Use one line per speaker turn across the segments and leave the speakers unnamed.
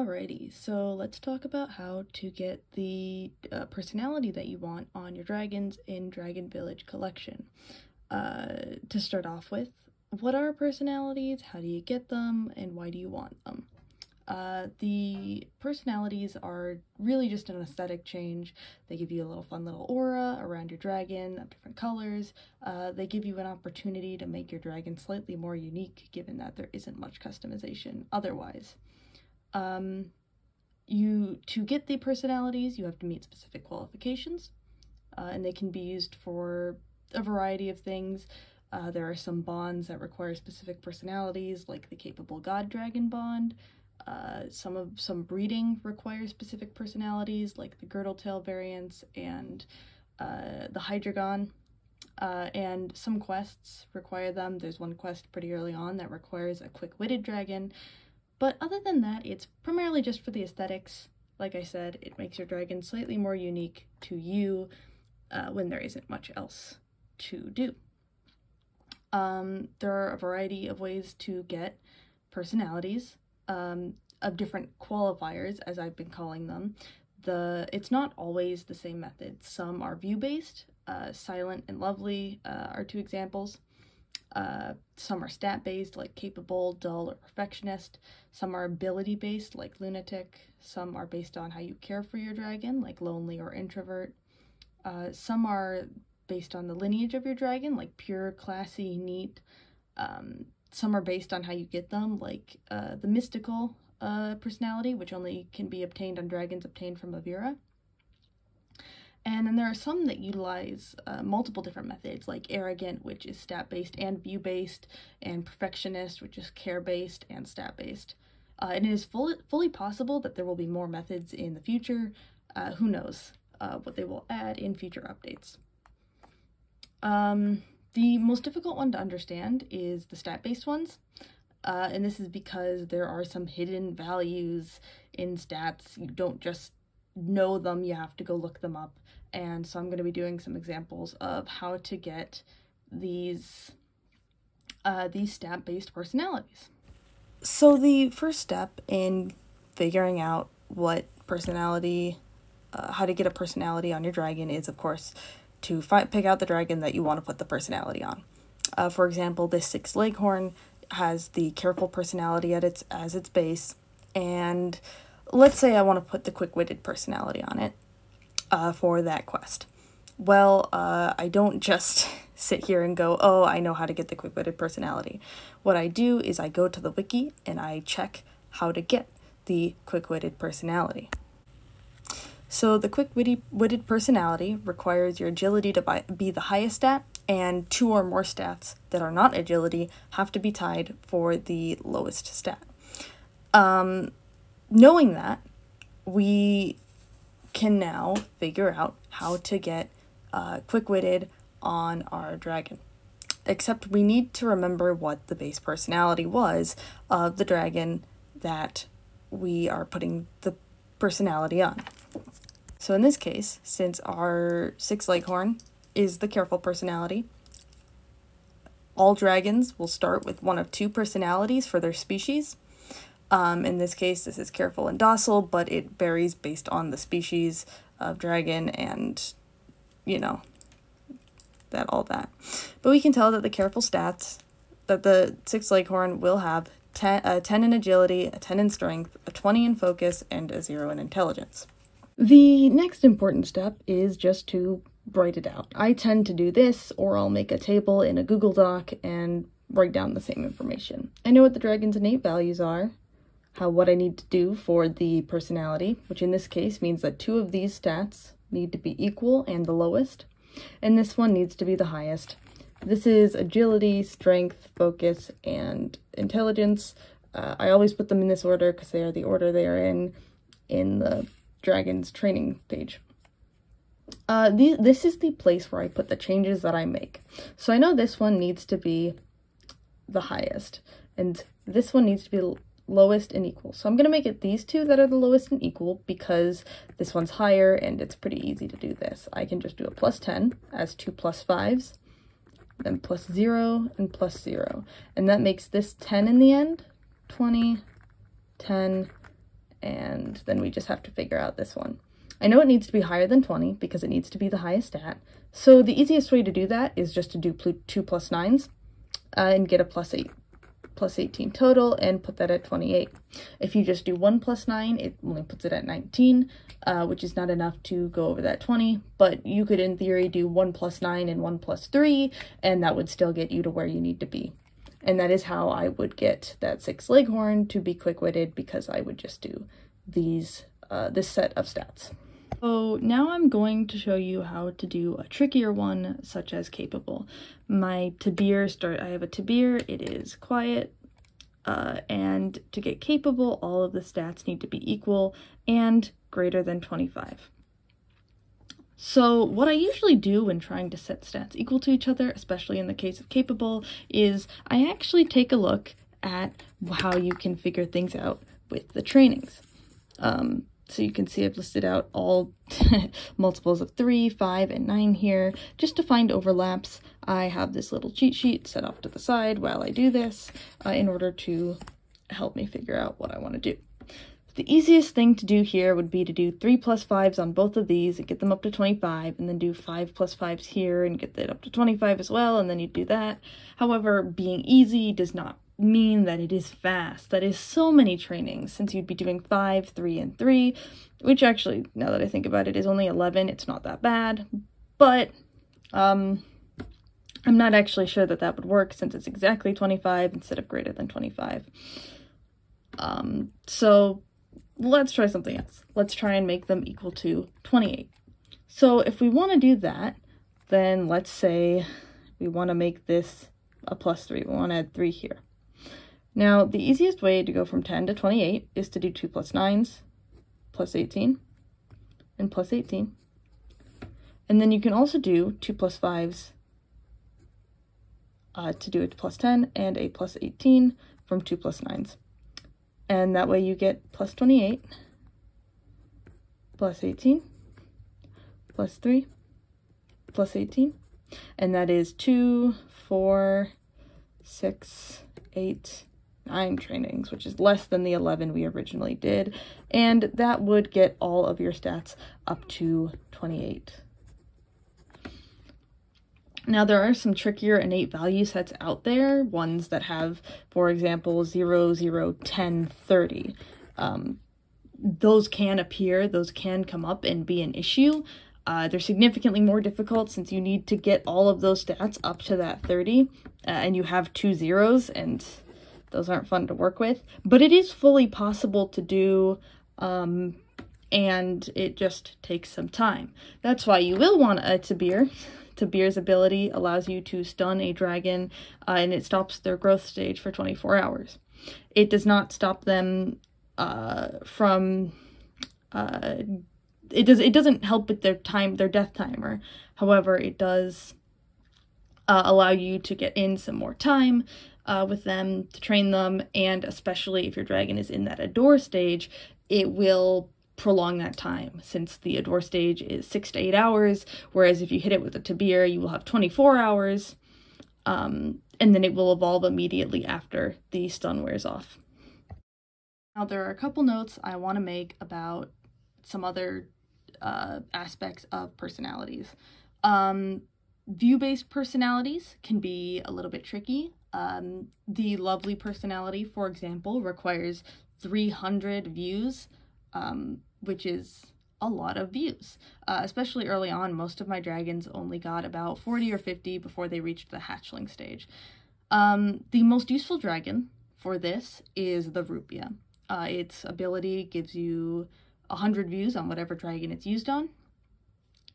Alrighty, so let's talk about how to get the personality that you want on your dragons in Dragon Village Collection. To start off with, what are personalities, how do you get them, and why do you want them? The personalities are really just an aesthetic change. They give you a fun little aura around your dragon of different colors. They give you an opportunity to make your dragon slightly more unique, given that there isn't much customization otherwise. To get the personalities, you have to meet specific qualifications, and they can be used for a variety of things. There are some bonds that require specific personalities, like the Capable God Dragon bond. Some breeding requires specific personalities, like the Girdletail variants and the Hydreigon. And some quests require them. There's one quest pretty early on that requires a Quick-Witted dragon. But other than that, it's primarily just for the aesthetics. Like I said, it makes your dragon slightly more unique to you when there isn't much else to do. There are a variety of ways to get personalities of different qualifiers, as I've been calling them. It's not always the same method. Some are view-based. Silent and Lovely are two examples. Some are stat-based, like Capable, Dull, or Perfectionist. Some are ability-based, like Lunatic. Some are based on how you care for your dragon, like Lonely or Introvert. Some are based on the lineage of your dragon, like Pure, Classy, Neat. Some are based on how you get them, like the Mystical personality, which only can be obtained on dragons obtained from Avira. And then there are some that utilize multiple different methods, like Arrogant, which is stat-based and view-based, and Perfectionist, which is care-based and stat-based. And it is fully possible that there will be more methods in the future. Who knows what they will add in future updates. The most difficult one to understand is the stat-based ones. And this is because there are some hidden values in stats. You don't just know them, you have to go look them up. And so I'm going to be doing some examples of how to get these stat-based personalities. So the first step in figuring out what personality, how to get a personality on your dragon is, of course, to pick out the dragon that you want to put the personality on. For example, this 6 Leghorn has the Careful personality as its base, and let's say I want to put the Quick-Witted personality on it for that quest. Well, I don't just sit here and go, oh, I know how to get the Quick-Witted personality. What I do is I go to the wiki and I check how to get the Quick-Witted personality. So the Quick-Witted personality requires your agility to be the highest stat, and 2 or more stats that are not agility have to be tied for the lowest stat. Knowing that, we can now figure out how to get Quick-Witted on our dragon. Except we need to remember what the base personality was of the dragon that we are putting the personality on. So in this case, since our 6 Leghorn is the Careful personality, all dragons will start with one of 2 personalities for their species. In this case, this is Careful and Docile, but it varies based on the species of dragon and, you know, all that. But we can tell that the Careful stats, that the 6 Leghorn will have 10 in agility, a 10 in strength, a 20 in focus, and a 0 in intelligence. The next important step is just to write it out. I tend to do this, or I'll make a table in a Google Doc and write down the same information. I know what the dragon's innate values are, what I need to do for the personality, which in this case means that 2 of these stats need to be equal and the lowest, and this one needs to be the highest. This is agility, strength, focus, and intelligence. I always put them in this order because they are the order they are in the dragon's training page. This is the place where I put the changes that I make. So I know this one needs to be the highest, and this one needs to be lowest and equal. So I'm going to make it these 2 that are the lowest and equal because this one's higher and it's pretty easy to do this. I can just do a +10 as 2 +5s, then +0 and +0. And that makes this 10 in the end, 20, 10, and then we just have to figure out this one. I know it needs to be higher than 20 because it needs to be the highest stat. So the easiest way to do that is just to do 2 plus 9s and get a plus 18 total and put that at 28. If you just do 1 plus 9, it only puts it at 19, which is not enough to go over that 20, but you could in theory do 1 plus 9 and 1 plus 3, and that would still get you to where you need to be. And that is how I would get that 6 Leghorn to be quick-witted, because I would just do these this set of stats. So now I'm going to show you how to do a trickier one, such as capable. My Taabire I have a Taabire, it is quiet, and to get capable, all of the stats need to be equal and greater than 25. So what I usually do when trying to set stats equal to each other, especially in the case of capable, is I actually take a look at how you can figure things out with the trainings. So you can see I've listed out all multiples of 3, 5, and 9 here. Just to find overlaps, I have this little cheat sheet set off to the side while I do this in order to help me figure out what I want to do. The easiest thing to do here would be to do 3 plus 5s on both of these and get them up to 25, and then do 5 plus 5s here and get that up to 25 as well, and then you do that. However, being easy does not mean that it is fast. That is so many trainings, since you'd be doing 5, 3, and 3, which actually, now that I think about it, is only 11. It's not that bad, but I'm not actually sure that that would work, since it's exactly 25 instead of greater than 25. So let's try something else. Let's try and make them equal to 28. So if we want to do that, then let's say we want to make this a plus 3. We want to add 3 here. Now, the easiest way to go from 10 to 28 is to do 2 plus 9s, plus 18, and plus 18. And then you can also do 2 plus 5s to do a plus 10 and a plus 18 from 2 plus 9s. And that way you get plus 28, plus 18, plus 3, plus 18. And that is 2, 4, 6, 8, 9 trainings, which is less than the 11 we originally did, and that would get all of your stats up to 28. Now, there are some trickier innate value sets out there, ones that have, for example, 0, 0, 10, 30. Those can appear, those can come up and be an issue. They're significantly more difficult since you need to get all of those stats up to that 30, and you have 2 zeros, and those aren't fun to work with. But it is fully possible to do, and it just takes some time. That's why you will want a Taabire. Taabire's ability allows you to stun a dragon, and it stops their growth stage for 24 hours. It does not stop them from... It doesn't help with their death timer. However, it does allow you to get in some more time with them, to train them, and especially if your dragon is in that adore stage, it will prolong that time, since the adore stage is 6 to 8 hours, whereas if you hit it with a Taabire, you will have 24 hours, and then it will evolve immediately after the stun wears off. Now, there are a couple notes I want to make about some other aspects of personalities. View-based personalities can be a little bit tricky. The lovely personality, for example, requires 300 views, which is a lot of views. Especially early on, most of my dragons only got about 40 or 50 before they reached the hatchling stage. The most useful dragon for this is the Rupia. Its ability gives you 100 views on whatever dragon it's used on,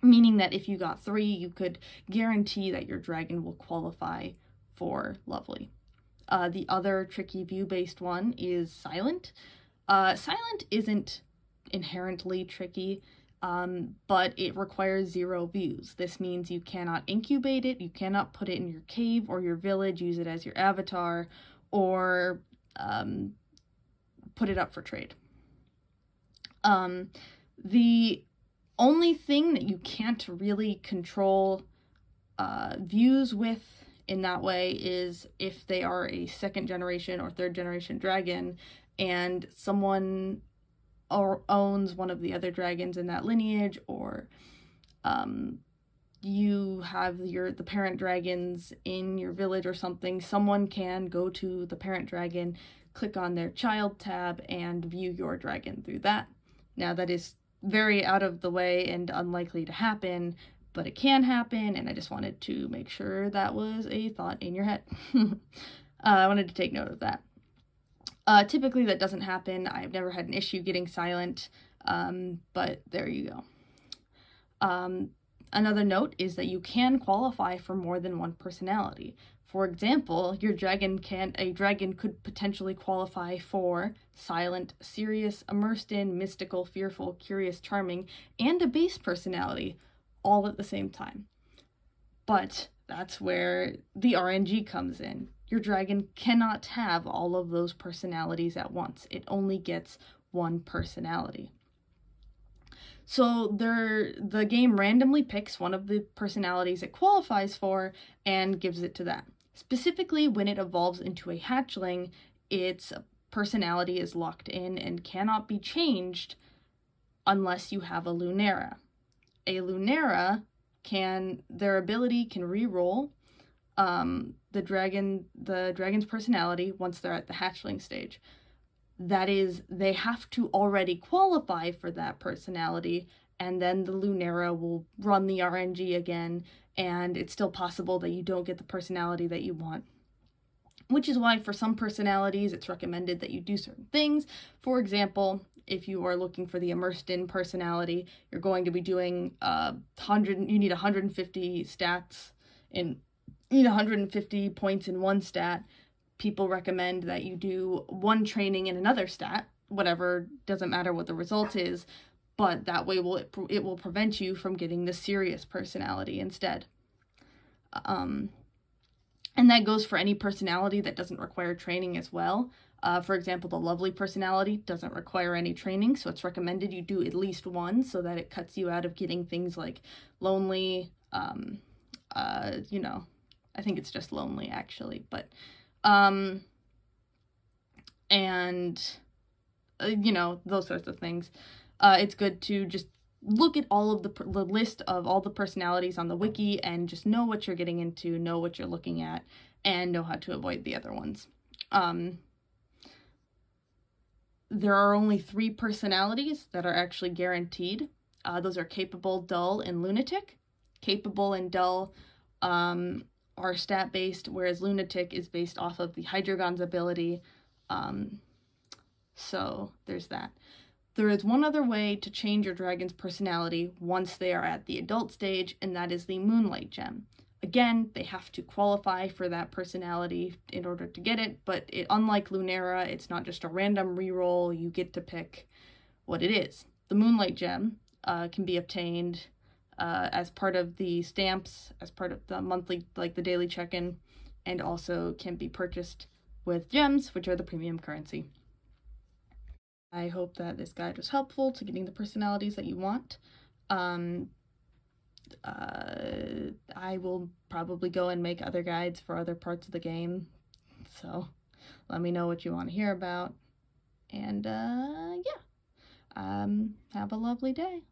meaning that if you got 3, you could guarantee that your dragon will qualify for lovely. The other tricky view-based one is Silent. Silent isn't inherently tricky, but it requires 0 views. This means you cannot incubate it, you cannot put it in your cave or your village, use it as your avatar, or put it up for trade. The only thing that you can't really control views with in that way is if they are a 2nd generation or 3rd generation dragon and someone owns one of the other dragons in that lineage, or you have the parent dragons in your village or something, someone can go to the parent dragon, click on their child tab, and view your dragon through that. Now, that is very out of the way and unlikely to happen, but it can happen, and I just wanted to make sure that was a thought in your head. I wanted to take note of that. Typically that doesn't happen. I've never had an issue getting silent, but there you go. Another note is that you can qualify for more than one personality. For example, a dragon could potentially qualify for silent, serious, immersed in, mystical, fearful, curious, charming, and a base personality, all at the same time. But that's where the RNG comes in. Your dragon cannot have all of those personalities at once. It only gets one personality. So the game randomly picks one of the personalities it qualifies for and gives it to that. Specifically, when it evolves into a hatchling, its personality is locked in and cannot be changed unless you have a Lunera. A Lunera their ability can re-roll the dragon's personality once they're at the hatchling stage. That is, they have to already qualify for that personality, and then the Lunera will run the RNG again, and it's still possible that you don't get the personality that you want. Which is why for some personalities, it's recommended that you do certain things. For example, if you are looking for the immersed in personality, you're going to be doing you need 150 stats you need 150 points in one stat. People recommend that you do one training in another stat, whatever, doesn't matter what the result is, but that way it will prevent you from getting the serious personality instead. And that goes for any personality that doesn't require training as well. For example, the lovely personality doesn't require any training, so it's recommended you do at least one so that it cuts you out of getting things like lonely, I think it's just lonely actually, but those sorts of things. It's good to just look at all of the list of all the personalities on the wiki and just know what you're getting into, know what you're looking at, and know how to avoid the other ones. There are only 3 personalities that are actually guaranteed. Those are capable, dull, and lunatic. Capable and dull are stat-based, whereas lunatic is based off of the Hydreigon's ability. So there's that. There is one other way to change your dragon's personality once they are at the adult stage, and that is the Moonlight Gem. Again, they have to qualify for that personality in order to get it, but unlike Lunera, it's not just a random reroll. You get to pick what it is. The Moonlight Gem can be obtained as part of the stamps, as part of the monthly, like the daily check-in, and also can be purchased with gems, which are the premium currency. I hope that this guide was helpful to getting the personalities that you want. I will probably go and make other guides for other parts of the game, so let me know what you want to hear about, and have a lovely day.